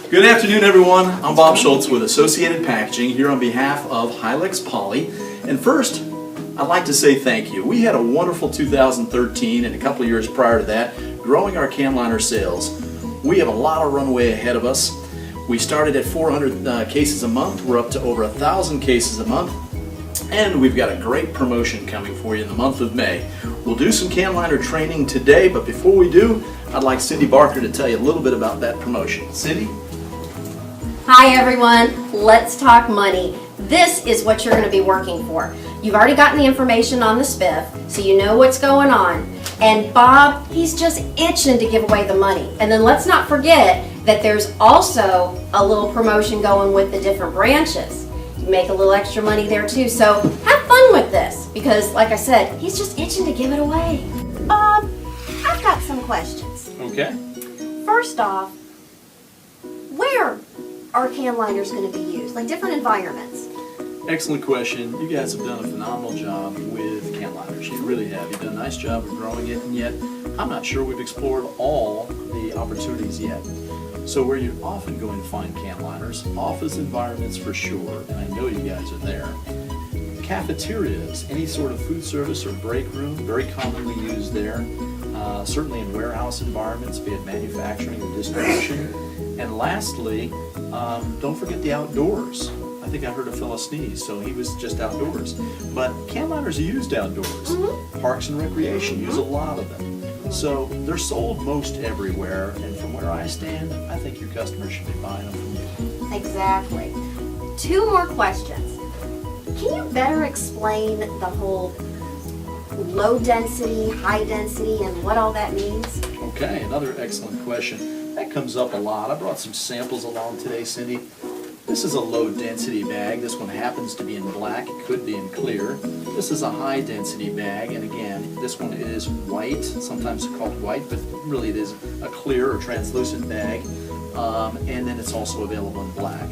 Good afternoon, everyone. I'm Bob Schultz with Associated Packaging here on behalf of Hilux Poly. And first, I'd like to say thank you. We had a wonderful 2013 and a couple of years prior to that, growing our can liner sales. We have a lot of runway ahead of us. We started at 400 cases a month. We're up to over 1,000 cases a month. And we've got a great promotion coming for you in the month of May. We'll do some can liner training today, but before we do, I'd like Cindy Barker to tell you a little bit about that promotion. Cindy? Hi everyone, let's talk money. This is what you're going to be working for. You've already gotten the information on the spiff, so you know what's going on. And Bob, he's just itching to give away the money. And then let's not forget that there's also a little promotion going with the different branches. You make a little extra money there too, so have fun with this, because like I said, he's just itching to give it away. Bob, I've got some questions. Okay. First off, where are can liners going to be used? Like different environments? Excellent question. You guys have done a phenomenal job with can liners. You really have. You've done a nice job of growing it, and yet I'm not sure we've explored all the opportunities yet. So where you're often going to find can liners, office environments for sure, and I know you guys are there. Cafeterias, any sort of food service or break room, very commonly used there. Certainly in warehouse environments, be it manufacturing or distribution. And lastly, don't forget the outdoors. I think I heard a fellow sneeze, so he was just outdoors. But can liners are used outdoors. Parks and recreation use a lot of them. So they're sold most everywhere, and from where I stand, I think your customers should be buying them from you. Exactly. Two more questions. Can you better explain the whole low density, high density, and what all that means? Okay, another excellent question. That comes up a lot. I brought some samples along today, Cindy. This is a low density bag. This one happens to be in black. It could be in clear. This is a high density bag, and again, this one is white. Sometimes it's called white, but really it is a clear or translucent bag. And then it's also available in black.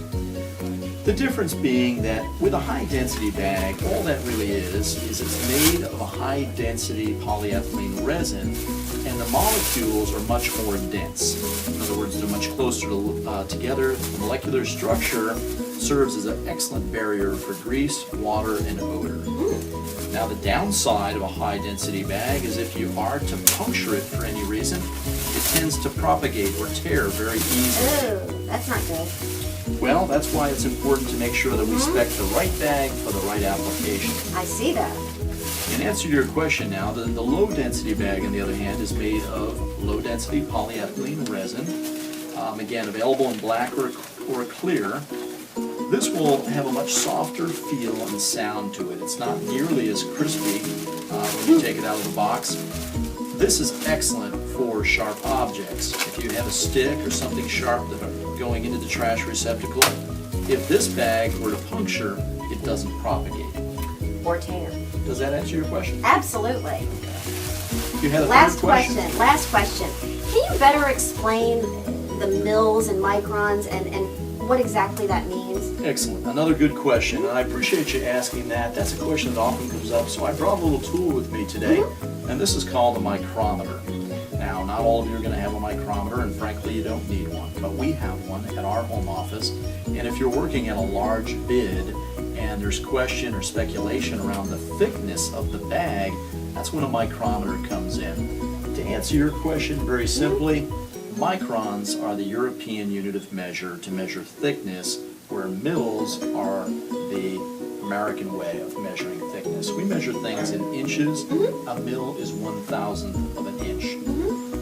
The difference being that with a high density bag, all that really is it's made of a high density polyethylene resin, and the molecules are much more dense. In other words, they're much closer together. The molecular structure serves as an excellent barrier for grease, water, and odor. Now the downside of a high density bag is if you are to puncture it for any reason, it tends to propagate or tear very easily. Oh, that's not good. Well, that's why it's important to make sure that we spec the right bag for the right application. I see that. In answer to your question now, the low density bag, on the other hand, is made of low density polyethylene resin. Again, available in black or clear. This will have a much softer feel and sound to it. It's not nearly as crispy when you take it out of the box. This is excellent for sharp objects. If you have a stick or something sharp that are going into the trash receptacle, if this bag were to puncture, it doesn't propagate. Or tear. Does that answer your question? Absolutely. You had a Last third question. Last question. Can you better explain the mils and microns and what exactly that means? Excellent. Another good question, and I appreciate you asking that. That's a question that often comes up, so I brought a little tool with me today, and this is called a micrometer. Now, not all of you are going to have a micrometer, and frankly, you don't need one, but we have one at our home office, and if you're working at a large bid, and there's question or speculation around the thickness of the bag, that's when a micrometer comes in. To answer your question very simply, microns are the European unit of measure to measure thickness, where mils are the American way of measuring thickness. We measure things in inches. A mil is 1/1000th of an inch.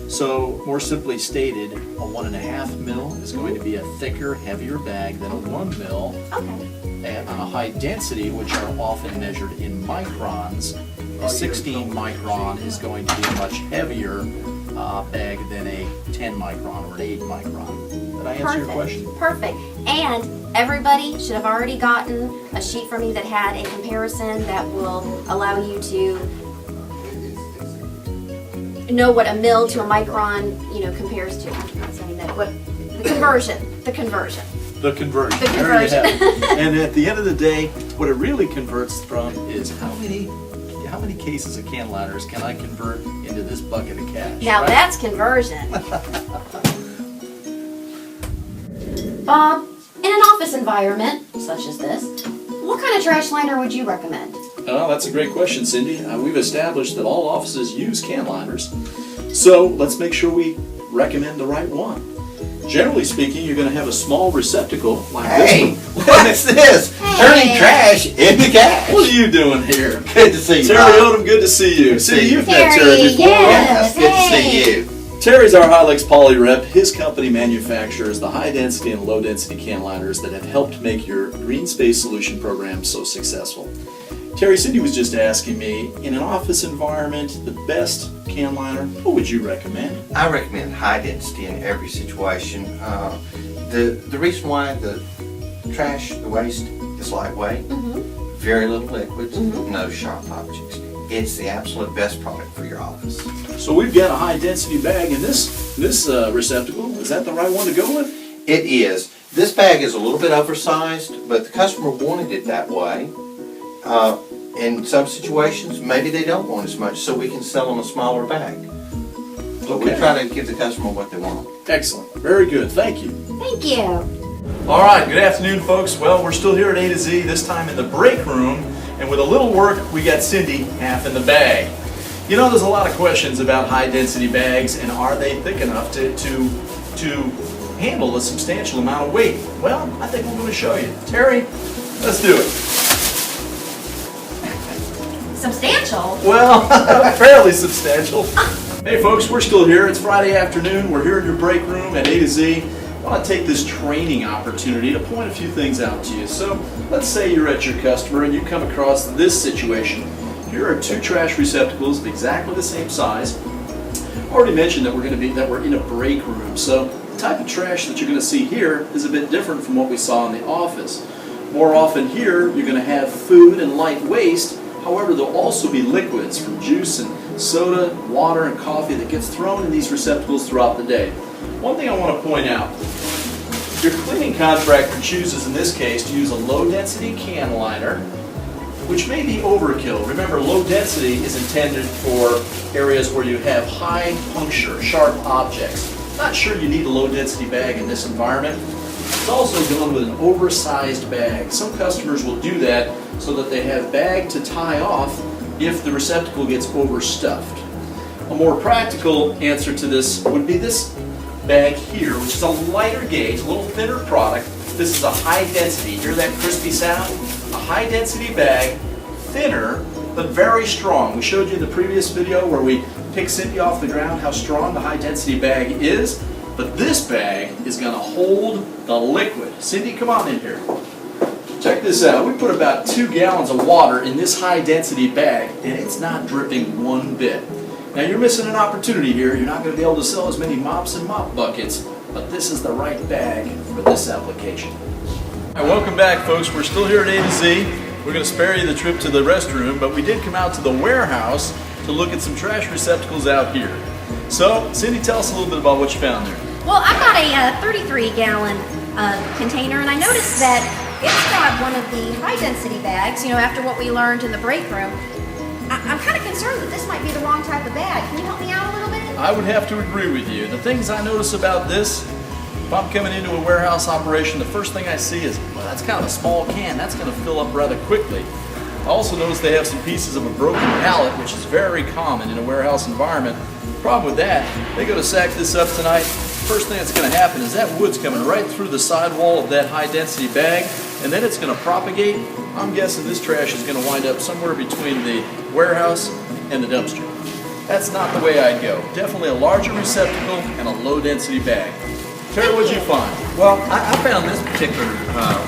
So, more simply stated, a 1.5 mil is going to be a thicker, heavier bag than a 1 mil. Okay. And on a high density, which are often measured in microns, a 16 micron is going to be a much heavier bag than a 10 micron or an 8 micron. Did I answer your question? Perfect. And everybody should have already gotten a sheet from me that had a comparison that will allow you to know what a mil to a micron, compares to. I'm not saying that. What the conversion. The conversion. The There you conversion. have it. And at the end of the day, what it really converts from is how many cases of can liners can I convert into this bucket of cash? Now right? that's conversion. Bob, in an office environment such as this, what kind of trash liner would you recommend? Well, that's a great question, Cindy. We've established that all offices use can liners, so let's make sure we recommend the right one. Generally speaking, you're going to have a small receptacle like Hey, this one. what's this? Turning trash into cash. What are you doing here? Good to see you, Terry Bob. Odom, good to see you. Cindy, see you. you've met Terry Terry, before. yes. Good to see Hey. you. Terry's our Hylex Poly rep. His company manufactures the high density and low density can liners that have helped make your green space solution program so successful. Terry, Cindy was just asking me, in an office environment, the best can liner, what would you recommend? I recommend high density in every situation. The reason why the trash, the waste is lightweight, very little liquids, no sharp objects. It's the absolute best product for your office. So we've got a high density bag in this receptacle. Is that the right one to go with? It is. This bag is a little bit oversized, but the customer wanted it that way. In some situations, maybe they don't want as much, so we can sell them a smaller bag. But we Okay. try to give the customer what they want. Excellent. Very good. Thank you. Thank you. All right, good afternoon, folks. Well, we're still here at A to Z, this time in the break room, and with a little work, we got Cindy half in the bag. You know, there's a lot of questions about high-density bags, and are they thick enough to handle a substantial amount of weight? Well, I think we're going to show you. Terry, let's do it. Substantial? Well, fairly substantial. Hey, folks, we're still here. It's Friday afternoon. We're here in your break room at A to Z. I want to take this training opportunity to point a few things out to you. So let's say you're at your customer and you come across this situation. Here are two trash receptacles of exactly the same size. I already mentioned that we're in a break room. So the type of trash that you're going to see here is a bit different from what we saw in the office. More often here, you're going to have food and light waste. However, there'll also be liquids from juice and soda, water, and coffee that gets thrown in these receptacles throughout the day. One thing I want to point out, your cleaning contractor chooses in this case to use a low-density can liner, which may be overkill. Remember, low density is intended for areas where you have high puncture, sharp objects. Not sure you need a low-density bag in this environment. It's also done with an oversized bag. Some customers will do that so that they have bag to tie off if the receptacle gets overstuffed. A more practical answer to this would be this bag here, which is a lighter gauge, a little thinner product. This is a high density. Hear that crispy sound? A high density bag, thinner, but very strong. We showed you in the previous video where we picked Cindy off the ground how strong the high density bag is. But this bag is going to hold the liquid. Cindy, come on in here. Check this out. We put about 2 gallons of water in this high density bag, and it's not dripping one bit. Now you're missing an opportunity here. You're not going to be able to sell as many mops and mop buckets, but this is the right bag for this application. All right, welcome back, folks. We're still here at A to Z. We're going to spare you the trip to the restroom, but we did come out to the warehouse to look at some trash receptacles out here. So, Cindy, tell us a little bit about what you found there. Well, I got a 33-gallon container, and I noticed that it's got one of the high-density bags. You know, after what we learned in the break room, I'm kind of concerned that this might be the wrong type of bag. Can you help me out a little bit? I would have to agree with you. The things I notice about this, if I'm coming into a warehouse operation, the first thing I see is, well, that's kind of a small can. That's going to fill up rather quickly. I also notice they have some pieces of a broken pallet, which is very common in a warehouse environment. Problem with that, they go to sack this up tonight. First thing that's going to happen is that wood's coming right through the sidewall of that high density bag, and then it's going to propagate. I'm guessing this trash is going to wind up somewhere between the warehouse and the dumpster. That's not the way I'd go. Definitely a larger receptacle and a low density bag. Terry, what'd you find? Well, I found this particular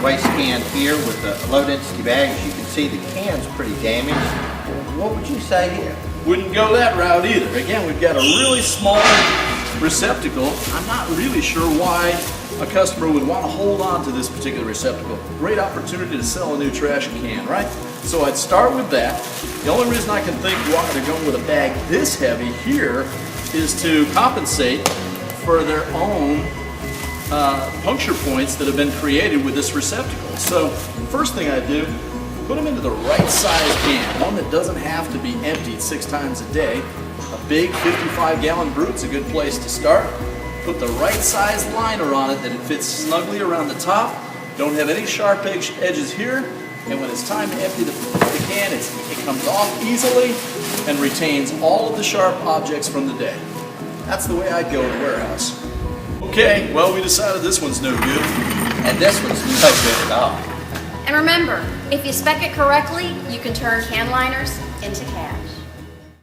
waste can here with the low density bag. As you can see, the can's pretty damaged. What would you say here? Wouldn't go that route either. Again, we've got a really small receptacle. I'm not really sure why a customer would want to hold on to this particular receptacle. Great opportunity to sell a new trash can, right? So I'd start with that. The only reason I can think why they're going with a bag this heavy here is to compensate for their own puncture points that have been created with this receptacle. So first thing I do, put them into the right size can, one that doesn't have to be emptied 6 times a day. A big 55-gallon Brute's a good place to start. Put the right size liner on it that it fits snugly around the top. Don't have any sharp edges here. And when it's time to empty the can, it comes off easily and retains all of the sharp objects from the day. That's the way I'd go in a warehouse. Okay, well, we decided this one's no good. And this one's no good at all. And remember, if you spec it correctly, you can turn can liners into cash.